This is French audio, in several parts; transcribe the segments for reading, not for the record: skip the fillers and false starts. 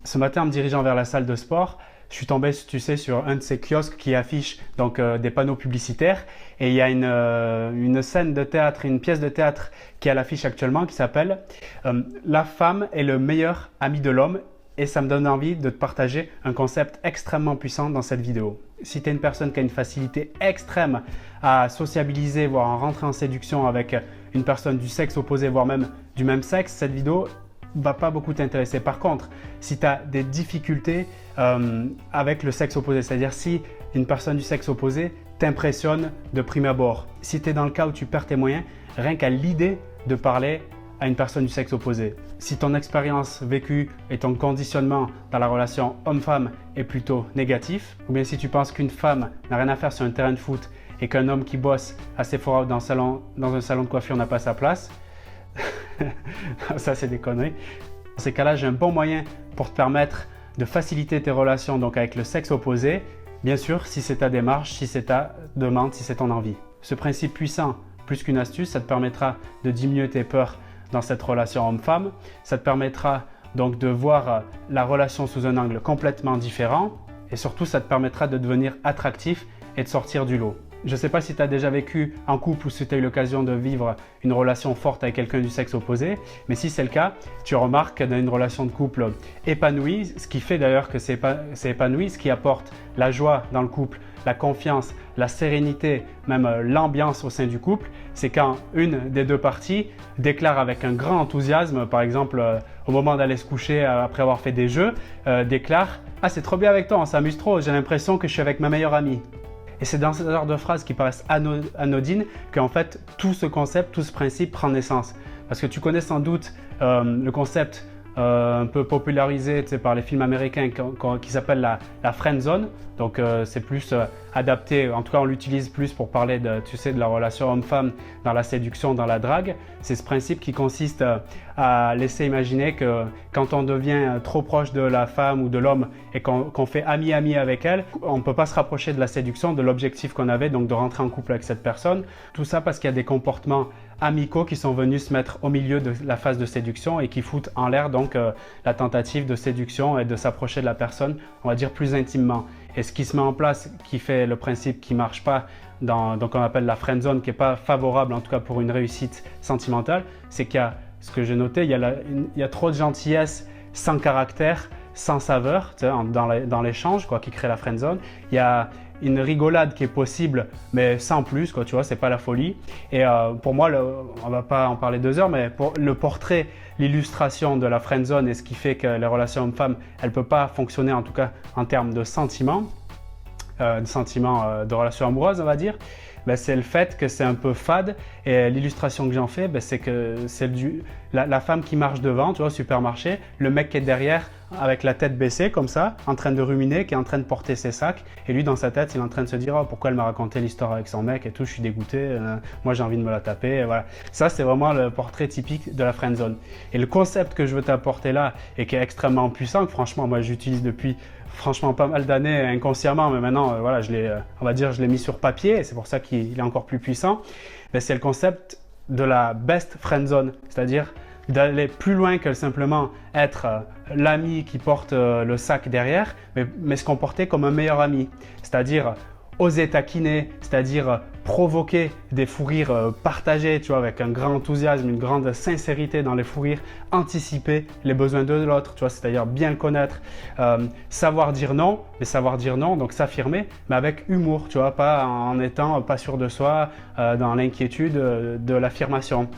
Ce matin, en me dirigeant vers la salle de sport, je suis tombé, tu sais, sur un de ces kiosques qui affiche donc des panneaux publicitaires et il y a une scène de théâtre, une pièce de théâtre qui est à l'affiche actuellement qui s'appelle La femme est le meilleur ami de l'homme et ça me donne envie de te partager un concept extrêmement puissant dans cette vidéo. Si tu es une personne qui a une facilité extrême à sociabiliser, voire à rentrer en séduction avec une personne du sexe opposé, voire même du même sexe, cette vidéo va pas beaucoup t'intéresser. Par contre, si tu as des difficultés avec le sexe opposé, c'est-à-dire si une personne du sexe opposé t'impressionne de prime abord, si tu es dans le cas où tu perds tes moyens, rien qu'à l'idée de parler à une personne du sexe opposé, si ton expérience vécue et ton conditionnement dans la relation homme-femme est plutôt négatif, ou bien si tu penses qu'une femme n'a rien à faire sur un terrain de foot et qu'un homme qui bosse assez fort dans un salon de coiffure n'a pas sa place, ça c'est des conneries. Dans ces cas-là, j'ai un bon moyen pour te permettre de faciliter tes relations donc avec le sexe opposé, bien sûr si c'est ta démarche, si c'est ta demande, si c'est ton envie. Ce principe puissant, plus qu'une astuce, ça te permettra de diminuer tes peurs dans cette relation homme-femme. Ça te permettra donc de voir la relation sous un angle complètement différent et surtout ça te permettra de devenir attractif et de sortir du lot. Je ne sais pas si tu as déjà vécu en couple ou si tu as eu l'occasion de vivre une relation forte avec quelqu'un du sexe opposé, mais si c'est le cas, tu remarques que dans une relation de couple épanouie, ce qui fait d'ailleurs que c'est épanoui, ce qui apporte la joie dans le couple, la confiance, la sérénité, même l'ambiance au sein du couple, c'est quand une des deux parties déclare avec un grand enthousiasme, par exemple au moment d'aller se coucher après avoir fait des jeux, déclare « Ah, c'est trop bien avec toi, on s'amuse trop, j'ai l'impression que je suis avec ma meilleure amie ». Et c'est dans ce genre de phrases qui paraissent anodines qu'en fait tout ce concept, tout ce principe prend naissance. Parce que tu connais sans doute le concept un peu popularisé par les films américains qui s'appelle la friend zone. Donc c'est plus adapté, en tout cas on l'utilise plus pour parler de la relation homme-femme dans la séduction, dans la drague. C'est ce principe qui consiste à laisser imaginer que quand on devient trop proche de la femme ou de l'homme et qu'on fait ami-ami avec elle, on ne peut pas se rapprocher de la séduction, de l'objectif qu'on avait, donc de rentrer en couple avec cette personne. Tout ça parce qu'il y a des comportements amicaux qui sont venus se mettre au milieu de la phase de séduction et qui foutent en l'air donc la tentative de séduction et de s'approcher de la personne, on va dire plus intimement. Et ce qui se met en place, qui fait le principe qui ne marche pas, donc on appelle la friend zone, qui n'est pas favorable en tout cas pour une réussite sentimentale, c'est qu'il y a, ce que j'ai noté, il y a trop de gentillesse sans caractère, sans saveur dans l'échange qui crée la friend zone. Il y a une rigolade qui est possible mais sans plus, tu vois, c'est pas la folie. Et pour moi, on va pas en parler 2 heures, mais pour le portrait, l'illustration de la friend zone et ce qui fait que les relations hommes-femmes, elles ne peuvent pas fonctionner en tout cas en termes de sentiments, de relations amoureuses on va dire, c'est le fait que c'est un peu fade et l'illustration que j'en fais, c'est que c'est la femme qui marche devant, tu vois, au supermarché, le mec qui est derrière avec la tête baissée comme ça, en train de ruminer, qui est en train de porter ses sacs et lui dans sa tête il est en train de se dire « Oh, pourquoi elle m'a raconté l'histoire avec son mec et tout, je suis dégoûté, moi j'ai envie de me la taper ». Voilà. Ça c'est vraiment le portrait typique de la friend zone. Et le concept que je veux t'apporter là et qui est extrêmement puissant, que franchement moi j'utilise depuis franchement pas mal d'années inconsciemment, mais maintenant voilà, on va dire je l'ai mis sur papier et c'est pour ça qu'il est encore plus puissant, c'est le concept de la best friend zone, c'est-à-dire d'aller plus loin que simplement être l'ami qui porte le sac derrière, mais se comporter comme un meilleur ami, c'est-à-dire oser taquiner, c'est-à-dire provoquer des fous rires partagés, tu vois, avec un grand enthousiasme, une grande sincérité dans les fous rires, anticiper les besoins de l'autre, tu vois, c'est-à-dire bien le connaître, savoir dire non, donc s'affirmer, mais avec humour, tu vois, pas en étant pas sûr de soi, dans l'inquiétude de l'affirmation.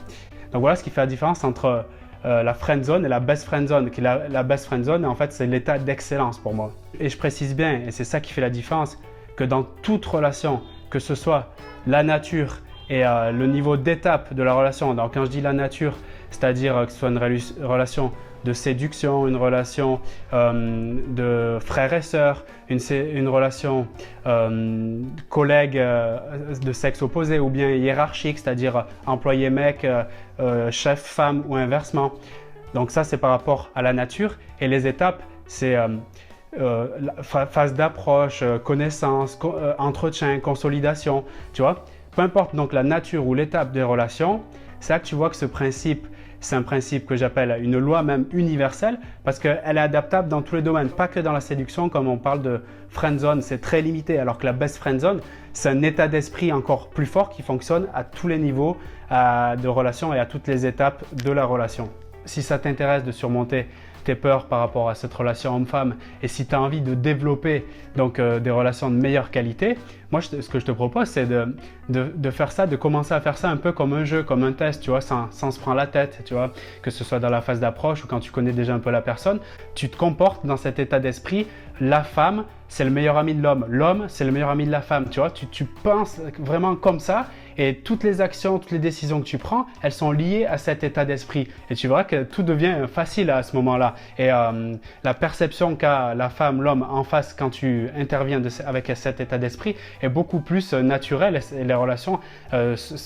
Donc voilà ce qui fait la différence entre la friend zone et la best friend zone. La best friend zone, en fait, c'est l'état d'excellence pour moi. Et je précise bien, et c'est ça qui fait la différence, que dans toute relation, que ce soit la nature et le niveau d'étape de la relation, donc quand je dis la nature, c'est-à-dire que ce soit une relation de séduction, une relation de frères et sœurs, une relation collègue de sexe opposé ou bien hiérarchique, c'est-à-dire employé-mec, chef-femme ou inversement. Donc ça, c'est par rapport à la nature. Et les étapes, c'est phase d'approche, connaissance, entretien, consolidation, tu vois. Peu importe donc la nature ou l'étape des relations, c'est là que tu vois que ce principe c'est un principe que j'appelle une loi même universelle parce qu'elle est adaptable dans tous les domaines, pas que dans la séduction. Comme on parle de friendzone, c'est très limité, alors que la best friendzone, c'est un état d'esprit encore plus fort qui fonctionne à tous les niveaux de relation et à toutes les étapes de la relation. Si ça t'intéresse de surmonter tes peurs par rapport à cette relation homme-femme et si tu as envie de développer donc, des relations de meilleure qualité, moi ce que je te propose c'est de faire ça, de commencer à faire ça un peu comme un jeu, comme un test, tu vois, sans se prendre la tête, tu vois, que ce soit dans la phase d'approche ou quand tu connais déjà un peu la personne, tu te comportes dans cet état d'esprit. La femme, c'est le meilleur ami de l'homme. L'homme, c'est le meilleur ami de la femme. Tu vois, tu penses vraiment comme ça et toutes les actions, toutes les décisions que tu prends, elles sont liées à cet état d'esprit. Et tu verras que tout devient facile à ce moment-là. Et la perception qu'a la femme, l'homme en face quand tu interviens avec cet état d'esprit est beaucoup plus naturelle et les relations,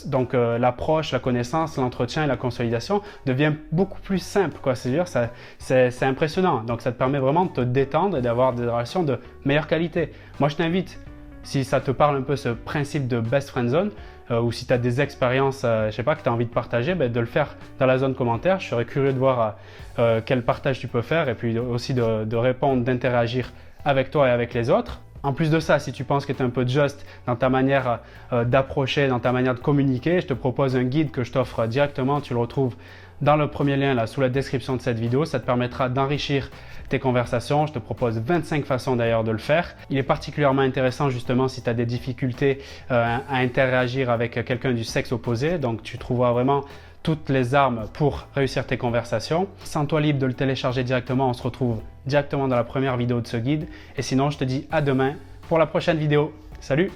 donc l'approche, la connaissance, l'entretien et la consolidation devient beaucoup plus simple, quoi. C'est-à-dire, c'est impressionnant. Donc, ça te permet vraiment de te détendre et d'avoir des relations de meilleure qualité. Moi, je t'invite, si ça te parle un peu ce principe de best friend zone, ou si tu as des expériences, je sais pas, que tu as envie de partager, de le faire dans la zone commentaire. Je serais curieux de voir quel partage tu peux faire et puis aussi de répondre, d'interagir avec toi et avec les autres. En plus de ça, si tu penses que tu es un peu just dans ta manière d'approcher, dans ta manière de communiquer, je te propose un guide que je t'offre directement. Tu le retrouves dans le premier lien là sous la description de cette vidéo. Ça te permettra d'enrichir tes conversations. Je te propose 25 façons d'ailleurs de le faire. Il est particulièrement intéressant justement si tu as des difficultés à interagir avec quelqu'un du sexe opposé. Donc tu trouveras vraiment toutes les armes pour réussir tes conversations. Sens-toi libre de le télécharger directement. On se retrouve directement dans la première vidéo de ce guide. Et sinon, je te dis à demain pour la prochaine vidéo. Salut!